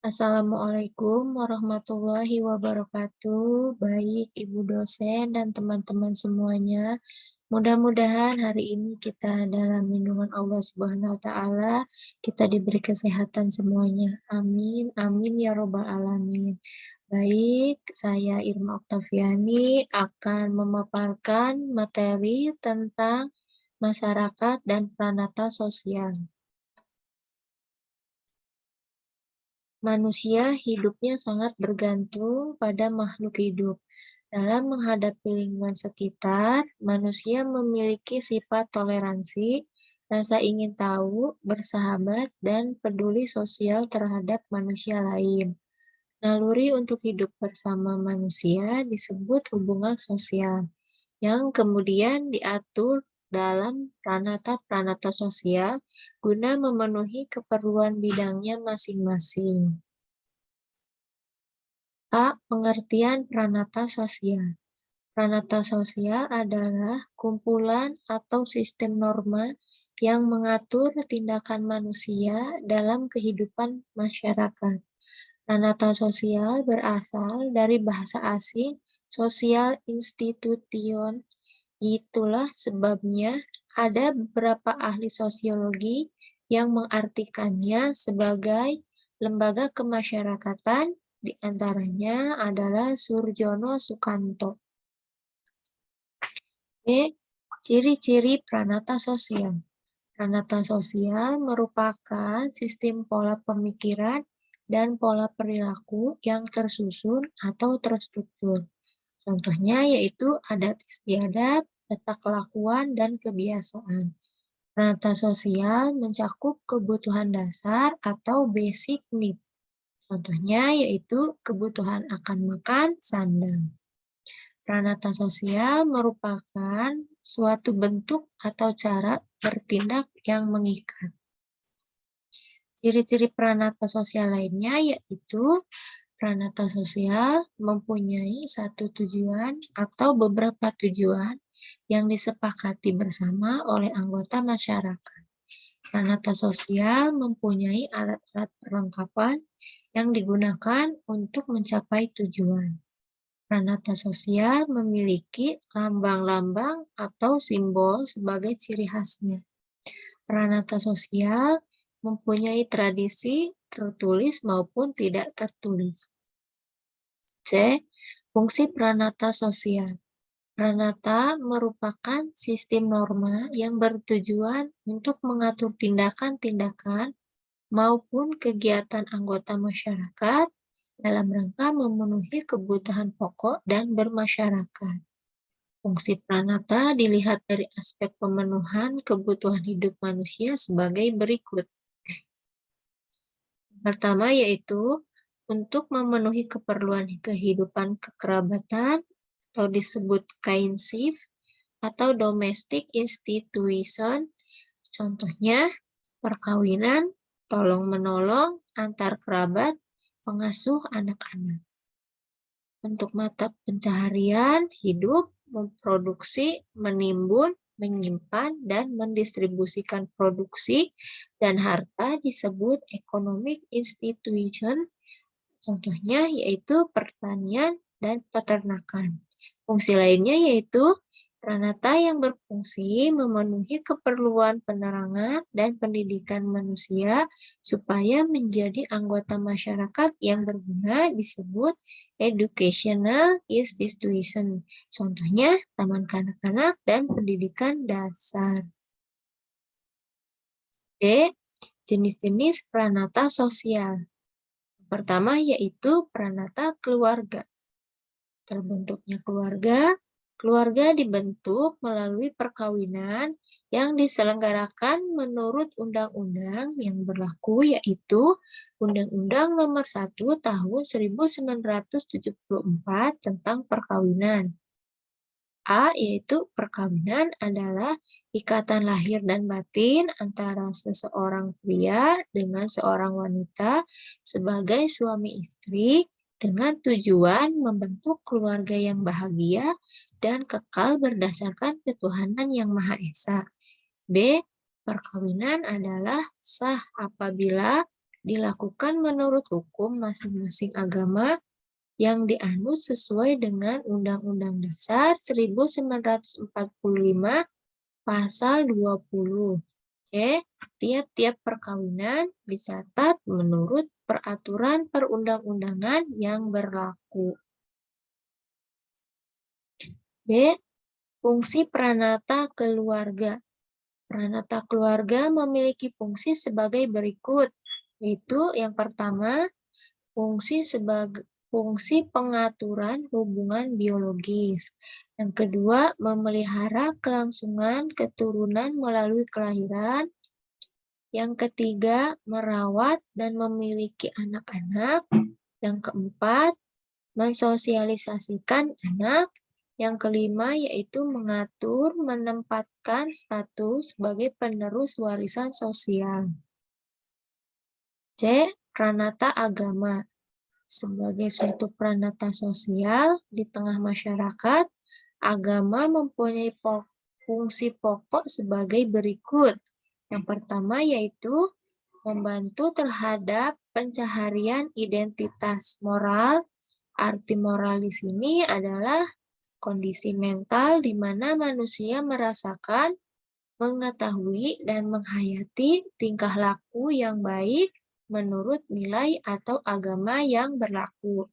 Assalamualaikum warahmatullahi wabarakatuh. Baik, Ibu dosen dan teman-teman semuanya. Mudah-mudahan hari ini kita dalam lindungan Allah Subhanahu wa taala, kita diberi kesehatan semuanya. Amin, amin ya robbal alamin. Baik, saya Irma Oktaviani akan memaparkan materi tentang masyarakat dan pranata sosial. Manusia hidupnya sangat bergantung pada makhluk hidup. Dalam menghadapi lingkungan sekitar, manusia memiliki sifat toleransi, rasa ingin tahu, bersahabat, dan peduli sosial terhadap manusia lain. Naluri untuk hidup bersama manusia disebut hubungan sosial, yang kemudian diatur dalam pranata-pranata sosial guna memenuhi keperluan bidangnya masing-masing. A. Pengertian pranata sosial. Pranata sosial adalah kumpulan atau sistem norma yang mengatur tindakan manusia dalam kehidupan masyarakat. Pranata sosial berasal dari bahasa asing social institution. Itulah sebabnya ada beberapa ahli sosiologi yang mengartikannya sebagai lembaga kemasyarakatan, di antaranya adalah Surjono Sukanto. B. Ciri-ciri pranata sosial. Pranata sosial merupakan sistem pola pemikiran dan pola perilaku yang tersusun atau terstruktur. Contohnya yaitu adat istiadat, tata kelakuan, dan kebiasaan. Pranata sosial mencakup kebutuhan dasar atau basic need. Contohnya yaitu kebutuhan akan makan, sandang. Pranata sosial merupakan suatu bentuk atau cara bertindak yang mengikat. Ciri-ciri pranata sosial lainnya yaitu pranata sosial mempunyai satu tujuan atau beberapa tujuan yang disepakati bersama oleh anggota masyarakat. Pranata sosial mempunyai alat-alat perlengkapan yang digunakan untuk mencapai tujuan. Pranata sosial memiliki lambang-lambang atau simbol sebagai ciri khasnya. Pranata sosial mempunyai tradisi tertulis maupun tidak tertulis. C. Fungsi pranata sosial. Pranata merupakan sistem norma yang bertujuan untuk mengatur tindakan-tindakan maupun kegiatan anggota masyarakat dalam rangka memenuhi kebutuhan pokok dan bermasyarakat. Fungsi pranata dilihat dari aspek pemenuhan kebutuhan hidup manusia sebagai berikut. Pertama yaitu untuk memenuhi keperluan kehidupan kekerabatan atau disebut kinship atau domestic institution. Contohnya perkawinan, tolong-menolong antar kerabat, pengasuh anak-anak. Untuk mata pencaharian hidup, memproduksi, menimbun, menyimpan, dan mendistribusikan produksi dan harta disebut economic institution. Contohnya yaitu pertanian dan peternakan. Fungsi lainnya yaitu pranata yang berfungsi memenuhi keperluan penerangan dan pendidikan manusia supaya menjadi anggota masyarakat yang berguna disebut educational institution. Contohnya taman kanak-kanak dan pendidikan dasar. D. Jenis-jenis pranata sosial. Pertama yaitu pranata keluarga. Terbentuknya keluarga dibentuk melalui perkawinan yang diselenggarakan menurut undang-undang yang berlaku yaitu Undang-Undang Nomor 1 Tahun 1974 tentang perkawinan. A. Yaitu perkawinan adalah ikatan lahir dan batin antara seseorang pria dengan seorang wanita sebagai suami istri dengan tujuan membentuk keluarga yang bahagia dan kekal berdasarkan ketuhanan yang Maha Esa. B. Perkawinan adalah sah apabila dilakukan menurut hukum masing-masing agama yang dianut sesuai dengan Undang-Undang Dasar 1945 Pasal 20. Oke, tiap-tiap perkawinan dicatat menurut peraturan perundang-undangan yang berlaku. B. Fungsi peranata keluarga. Peranata keluarga memiliki fungsi sebagai berikut, yaitu yang pertama, fungsi pengaturan hubungan biologis. Yang kedua, memelihara kelangsungan keturunan melalui kelahiran. Yang ketiga, merawat dan memiliki anak-anak. Yang keempat, mensosialisasikan anak. Yang kelima, yaitu mengatur, menempatkan status sebagai penerus warisan sosial. C. Pranata agama. Sebagai suatu pranata sosial di tengah masyarakat, agama mempunyai fungsi pokok sebagai berikut. Yang pertama yaitu membantu terhadap pencaharian identitas moral. Arti moral di sini adalah kondisi mental di mana manusia merasakan, mengetahui, dan menghayati tingkah laku yang baik menurut nilai atau agama yang berlaku.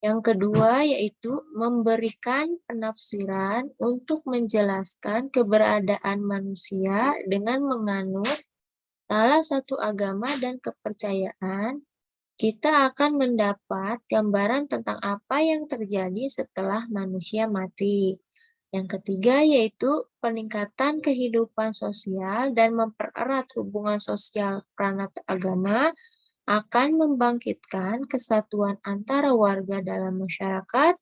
Yang kedua yaitu memberikan penafsiran untuk menjelaskan keberadaan manusia dengan menganut salah satu agama dan kepercayaan. Kita akan mendapat gambaran tentang apa yang terjadi setelah manusia mati. Yang ketiga yaitu peningkatan kehidupan sosial dan mempererat hubungan sosial pranata agama akan membangkitkan kesatuan antara warga dalam masyarakat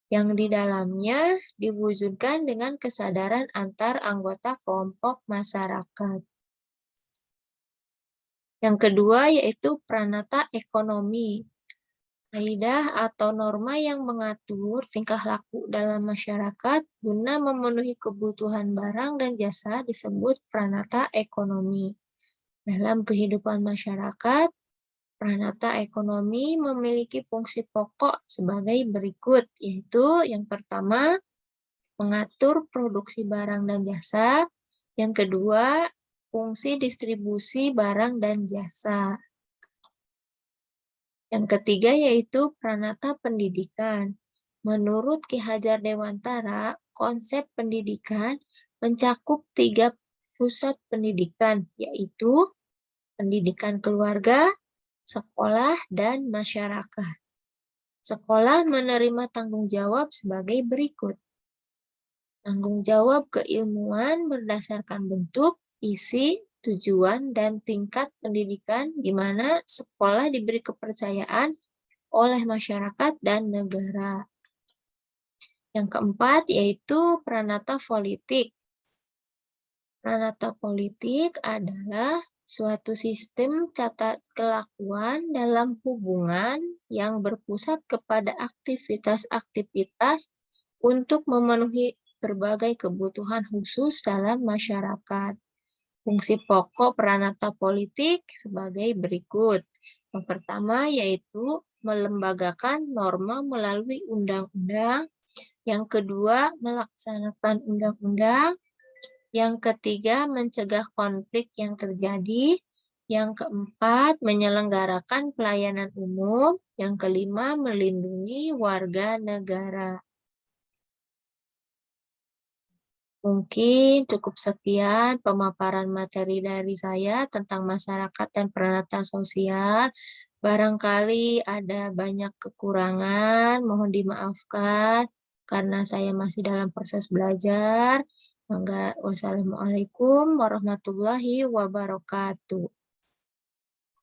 yang di dalamnya diwujudkan dengan kesadaran antar anggota kelompok masyarakat. Yang kedua yaitu pranata ekonomi. Kaidah atau norma yang mengatur tingkah laku dalam masyarakat guna memenuhi kebutuhan barang dan jasa disebut pranata ekonomi. Dalam kehidupan masyarakat, pranata ekonomi memiliki fungsi pokok sebagai berikut, yaitu yang pertama, mengatur produksi barang dan jasa. Yang kedua, fungsi distribusi barang dan jasa. Yang ketiga yaitu pranata pendidikan. Menurut Ki Hajar Dewantara, konsep pendidikan mencakup 3 pusat pendidikan, yaitu pendidikan keluarga, sekolah, dan masyarakat. Sekolah menerima tanggung jawab sebagai berikut. Tanggung jawab keilmuan berdasarkan bentuk, isi, tujuan, dan tingkat pendidikan di mana sekolah diberi kepercayaan oleh masyarakat dan negara. Yang keempat yaitu pranata politik. Pranata politik adalah suatu sistem catat kelakuan dalam hubungan yang berpusat kepada aktivitas-aktivitas untuk memenuhi berbagai kebutuhan khusus dalam masyarakat. Fungsi pokok pranata politik sebagai berikut. Yang pertama yaitu melembagakan norma melalui undang-undang. Yang kedua, melaksanakan undang-undang. Yang ketiga, mencegah konflik yang terjadi. Yang keempat, menyelenggarakan pelayanan umum. Yang kelima, melindungi warga negara. Mungkin cukup sekian pemaparan materi dari saya tentang masyarakat dan pranata sosial. Barangkali ada banyak kekurangan, mohon dimaafkan karena saya masih dalam proses belajar. Wassalamualaikum warahmatullahi wabarakatuh.